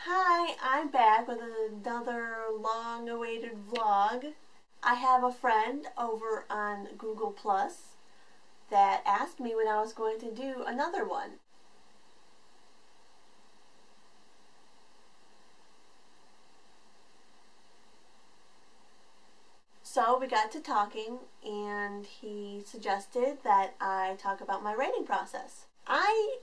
Hi, I'm back with another long-awaited vlog. I have a friend over on Google Plus that asked me when I was going to do another one. So we got to talking and he suggested that I talk about my writing process. I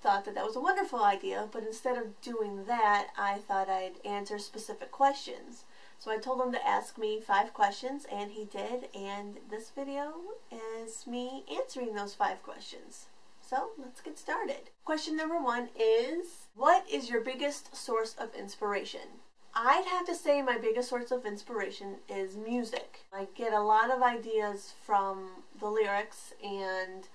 thought that was a wonderful idea, but instead of doing that, I thought I'd answer specific questions. So I told him to ask me 5 questions, and he did, and this video is me answering those 5 questions. So let's get started. Question number 1 is, what is your biggest source of inspiration? I'd have to say my biggest source of inspiration is music. I get a lot of ideas from the lyrics and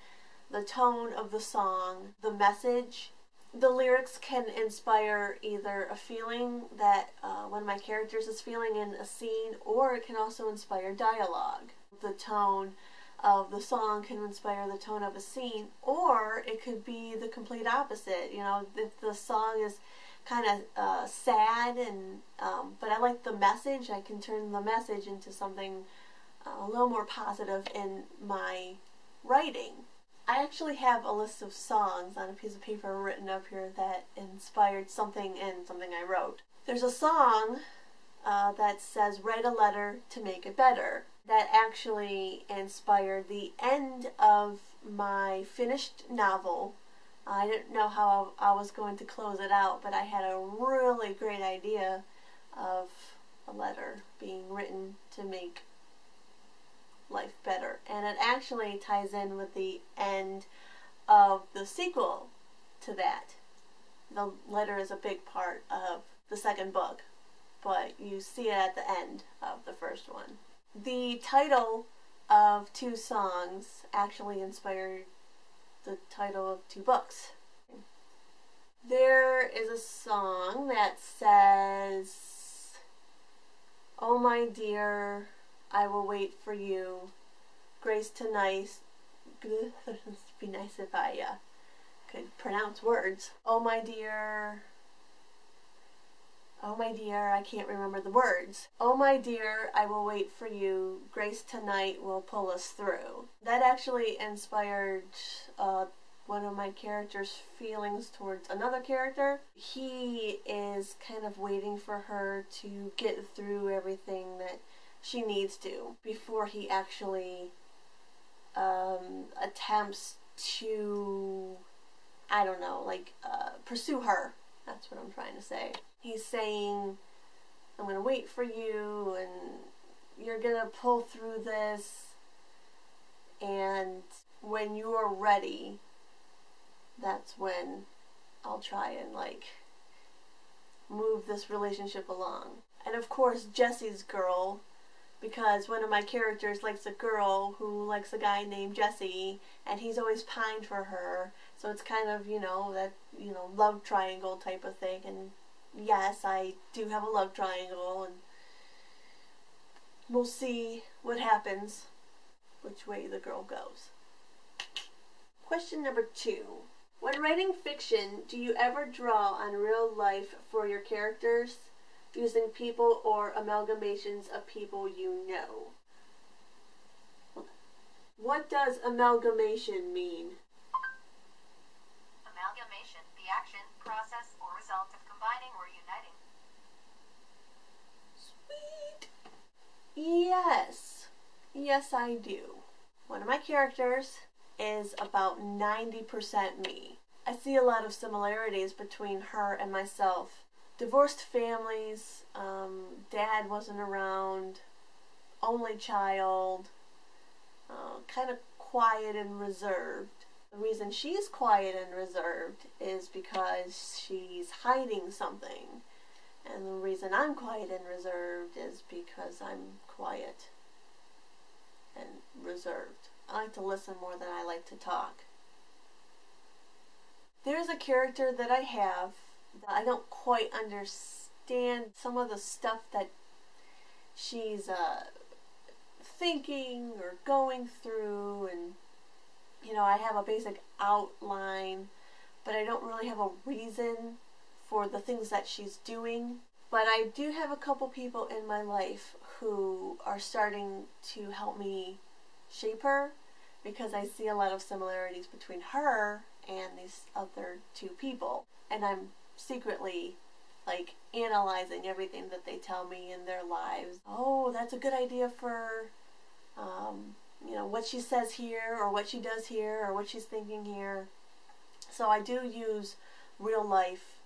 the tone of the song, the message. The lyrics can inspire either a feeling that one of my characters is feeling in a scene, or it can also inspire dialogue. The tone of the song can inspire the tone of a scene, or it could be the complete opposite. You know, if the song is kind of sad and but I like the message, I can turn the message into something a little more positive in my writing. I actually have a list of songs on a piece of paper written up here that inspired something in something I wrote. There's a song that says, "Write a letter to make it better." That actually inspired the end of my finished novel. I didn't know how I was going to close it out, but I had a really great idea of a letter being written to make life better, and it actually ties in with the end of the sequel to that. The letter is a big part of the second book, but you see it at the end of the first one. The title of 2 songs actually inspired the title of 2 books. There is a song that says, "Oh my dear, I will wait for you. Grace tonight." It'd be nice if I could pronounce words. Oh my dear, I can't remember the words. "Oh my dear, I will wait for you. Grace tonight will pull us through." That actually inspired one of my character's feelings towards another character. He is kind of waiting for her to get through everything that she needs to before he actually attempts to, I don't know, like pursue her. That's what I'm trying to say. He's saying, "I'm going to wait for you and you're going to pull through this, and when you're ready, that's when I'll try and like move this relationship along." And of course, Jesse's girl, because one of my characters likes a girl who likes a guy named Jesse, and he's always pined for her. So it's kind of, that, love triangle type of thing. And yes, I do have a love triangle, and we'll see what happens, which way the girl goes. Question number 2. When writing fiction, do you ever draw on real life for your characters, using people or amalgamations of people you know? What does amalgamation mean? Amalgamation, the action, process, or result of combining or uniting. Sweet! Yes. Yes, I do. One of my characters is about 90% me. I see a lot of similarities between her and myself. Divorced families, dad wasn't around, only child, kind of quiet and reserved. The reason she's quiet and reserved is because she's hiding something. And the reason I'm quiet and reserved is because I'm quiet and reserved. I like to listen more than I like to talk. There's a character that I have that I don't quite understand some of the stuff that she's thinking or going through, and I have a basic outline, but I don't really have a reason for the things that she's doing. But I do have a couple people in my life who are starting to help me shape her, because I see a lot of similarities between her and these other two people. And I'm secretly like analyzing everything that they tell me in their lives. Oh, that's a good idea for, what she says here, or what she does here, or what she's thinking here. So I do use real life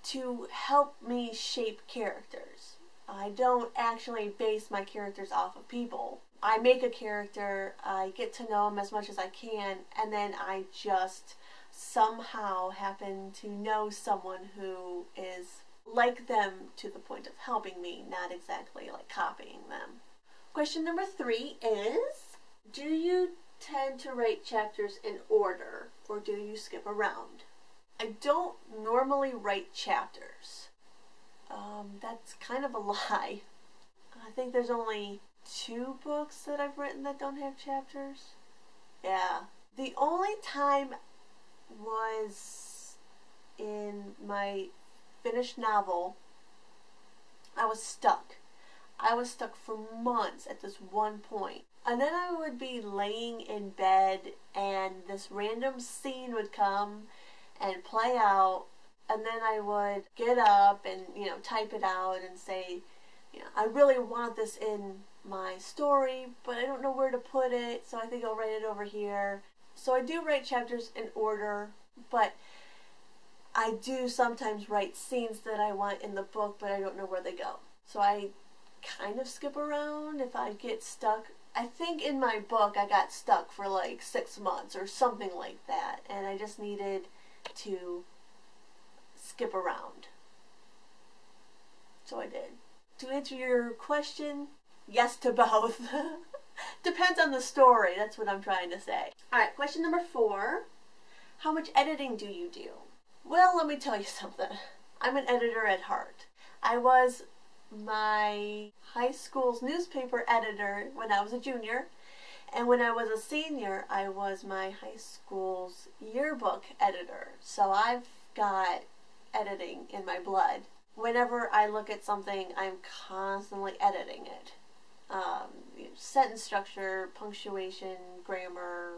to help me shape characters. I don't actually base my characters off of people. I make a character, I get to know them as much as I can, and then I just somehow happen to know someone who is like them to the point of helping me, not exactly like copying them. Question number 3 is, do you tend to write chapters in order, or do you skip around? I don't normally write chapters. That's kind of a lie. I think there's only 2 books that I've written that don't have chapters. Yeah. The only time was in my finished novel. I was stuck. I was stuck for months at this one point. And then I would be laying in bed and this random scene would come and play out, and then I would get up and, type it out and say, I really want this in my story, but I don't know where to put it, so I think I'll write it over here. So I do write chapters in order, but I do sometimes write scenes that I want in the book, but I don't know where they go. So I kind of skip around if I get stuck. I think in my book I got stuck for like 6 months or something like that, and I just needed to skip around. So I did. To answer your question, yes to both. Depends on the story, that's what I'm trying to say. Alright, question number 4. How much editing do you do? Well, let me tell you something. I'm an editor at heart. I was my high school's newspaper editor when I was a junior, and when I was a senior, I was my high school's yearbook editor. So I've got editing in my blood. Whenever I look at something, I'm constantly editing it. Sentence structure, punctuation, grammar,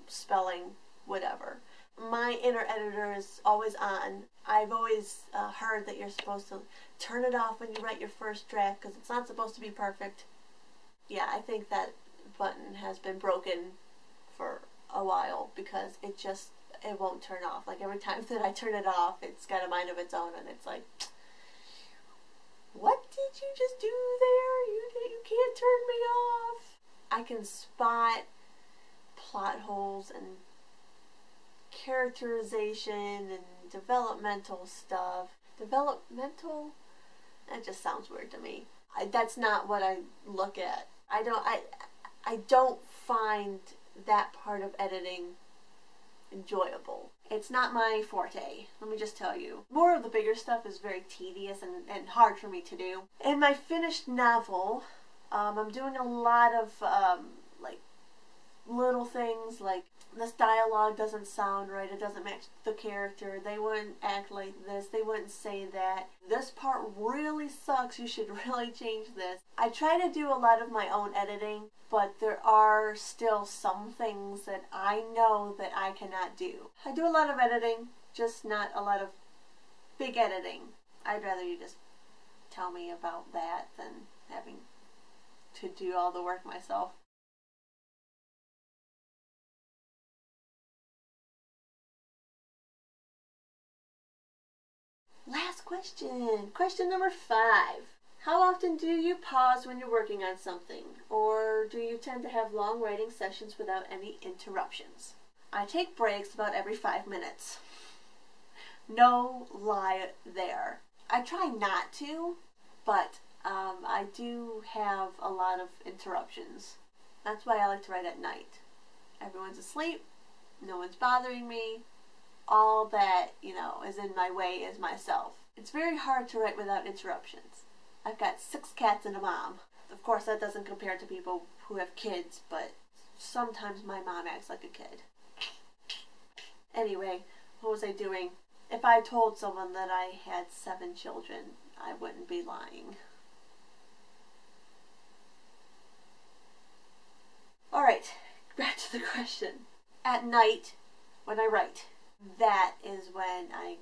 spelling, whatever. My inner editor is always on. I've always heard that you're supposed to turn it off when you write your first draft because it's not supposed to be perfect. Yeah, I think that button has been broken for a while because it won't turn off. Like every time that I turn it off, it's got a mind of its own, and it's like, what did you just do there? You can't turn me off. I can spot plot holes and characterization and developmental stuff. Developmental? That just sounds weird to me. That's not what I look at. I don't find that part of editing enjoyable. It's not my forte, let me just tell you. More of the bigger stuff is very tedious and hard for me to do. In my finished novel, I'm doing a lot of little things like this dialogue doesn't sound right, it doesn't match the character, they wouldn't act like this, they wouldn't say that, this part really sucks, you should really change this. I try to do a lot of my own editing, but there are still some things that I know that I cannot do. I do a lot of editing, just not a lot of big editing. I'd rather you just tell me about that than having to do all the work myself. Last question. Question number 5. How often do you pause when you're working on something? Or do you tend to have long writing sessions without any interruptions? I take breaks about every 5 minutes. No lie there. I try not to, but I do have a lot of interruptions. That's why I like to write at night. Everyone's asleep, no one's bothering me. All that, is in my way is myself. It's very hard to write without interruptions. I've got 6 cats and a mom. Of course, that doesn't compare to people who have kids, but sometimes my mom acts like a kid. Anyway, what was I doing? If I told someone that I had 7 children, I wouldn't be lying. Alright, back to the question. At night, when I write, that is when I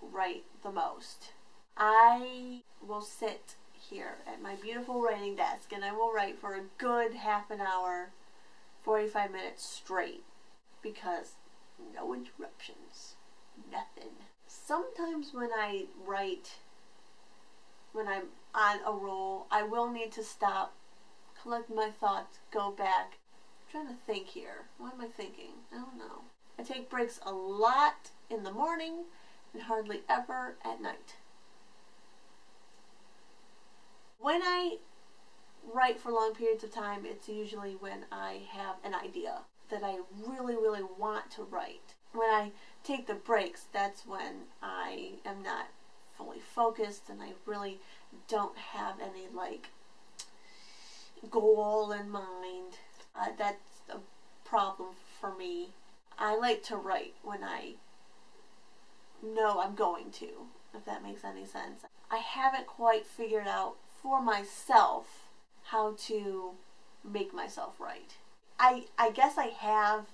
write the most. I will sit here at my beautiful writing desk and I will write for a good half an hour, 45 minutes straight, because no interruptions, nothing. Sometimes when I write, when I'm on a roll, I will need to stop, collect my thoughts, go back. I'm trying to think here. What am I thinking? I don't know. I take breaks a lot in the morning and hardly ever at night. When I write for long periods of time, it's usually when I have an idea that I really, really want to write. When I take the breaks, that's when I am not fully focused and I really don't have any goal in mind. That's a problem for me. I like to write when I know I'm going to, if that makes any sense. I haven't quite figured out for myself how to make myself write. I guess I have,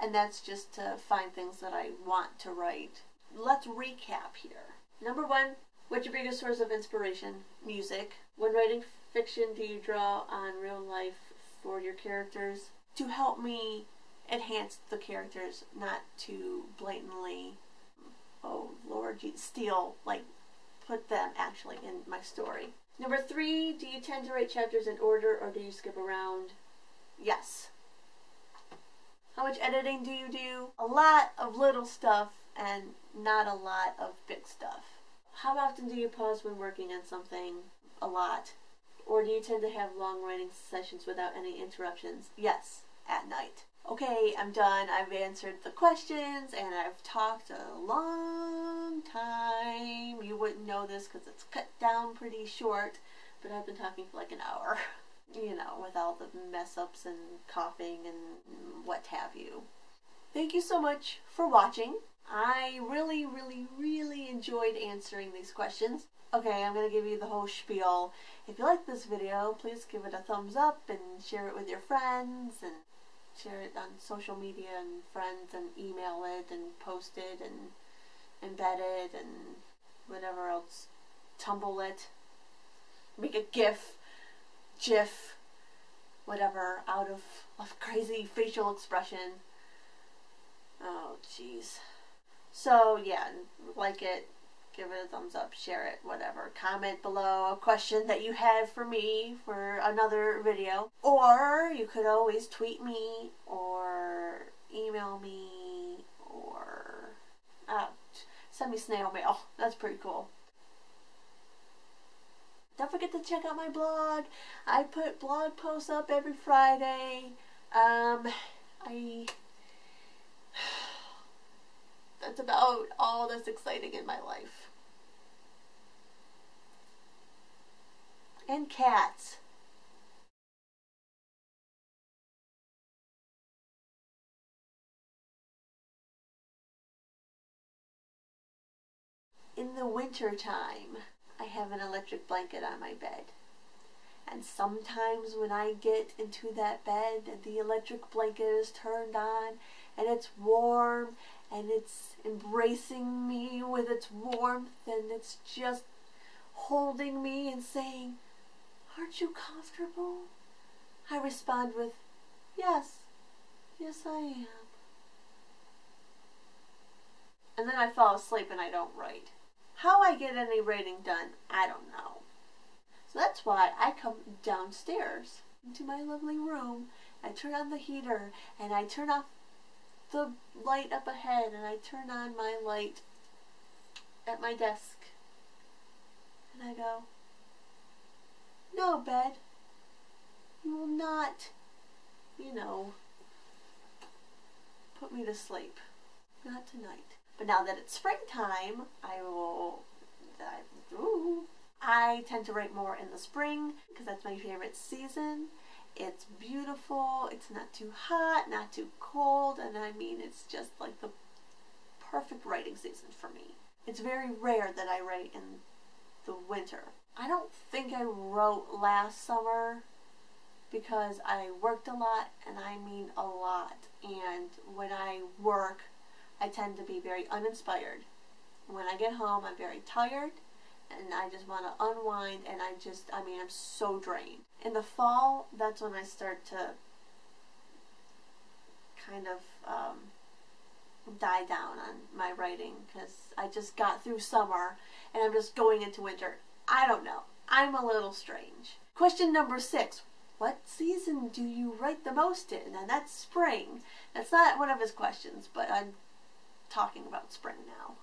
and that's just to find things that I want to write. Let's recap here. Number 1, what's your biggest source of inspiration? Music. When writing fiction, do you draw on real life for your characters? To help me enhance the characters, not to blatantly, oh Lord, steal, put them actually in my story. Number 3, do you tend to write chapters in order or do you skip around? Yes. How much editing do you do? A lot of little stuff and not a lot of big stuff. How often do you pause when working on something? A lot. Or do you tend to have long writing sessions without any interruptions? Yes, at night. Okay, I'm done. I've answered the questions and I've talked a long time. You wouldn't know this because it's cut down pretty short, but I've been talking for like an hour. You know, with all the mess-ups and coughing and what have you. Thank you so much for watching. I really, really, really enjoyed answering these questions. Okay, I'm going to give you the whole spiel. If you like this video, please give it a thumbs up and share it with your friends and share it on social media and friends and email it and post it and embed it and whatever else. Tumble it. Make a GIF. Whatever, out of crazy facial expression. Oh, jeez. So, yeah, like it, give it a thumbs up, share it, whatever. Comment below a question that you have for me for another video. Or you could always tweet me or email me or send me snail mail. That's pretty cool. Don't forget to check out my blog. I put blog posts up every Friday. That's about all that's exciting in my life. And cats. In the winter time, I have an electric blanket on my bed. And sometimes when I get into that bed and the electric blanket is turned on and it's warm and it's embracing me with its warmth and it's just holding me and saying, "Aren't you comfortable?" I respond with, "Yes, yes I am." And then I fall asleep and I don't write. How I get any writing done, I don't know. So that's why I come downstairs into my lovely room. I turn on the heater and I turn off the light up ahead and I turn on my light at my desk. And I go, "No, bed, you will not, put me to sleep. Not tonight." But now that it's springtime, I tend to write more in the spring because that's my favorite season. It's beautiful, it's not too hot, not too cold, and I mean it's just like the perfect writing season for me. It's very rare that I write in the winter. I don't think I wrote last summer because I worked a lot, and I mean a lot. And when I work, I tend to be very uninspired. When I get home, I'm very tired, and I just want to unwind, and I'm so drained. In the fall, that's when I start to kind of die down on my writing, because I just got through summer, and I'm just going into winter. I don't know. I'm a little strange. Question number 6. What season do you write the most in? And that's spring. That's not one of his questions, but I'm talking about spring now.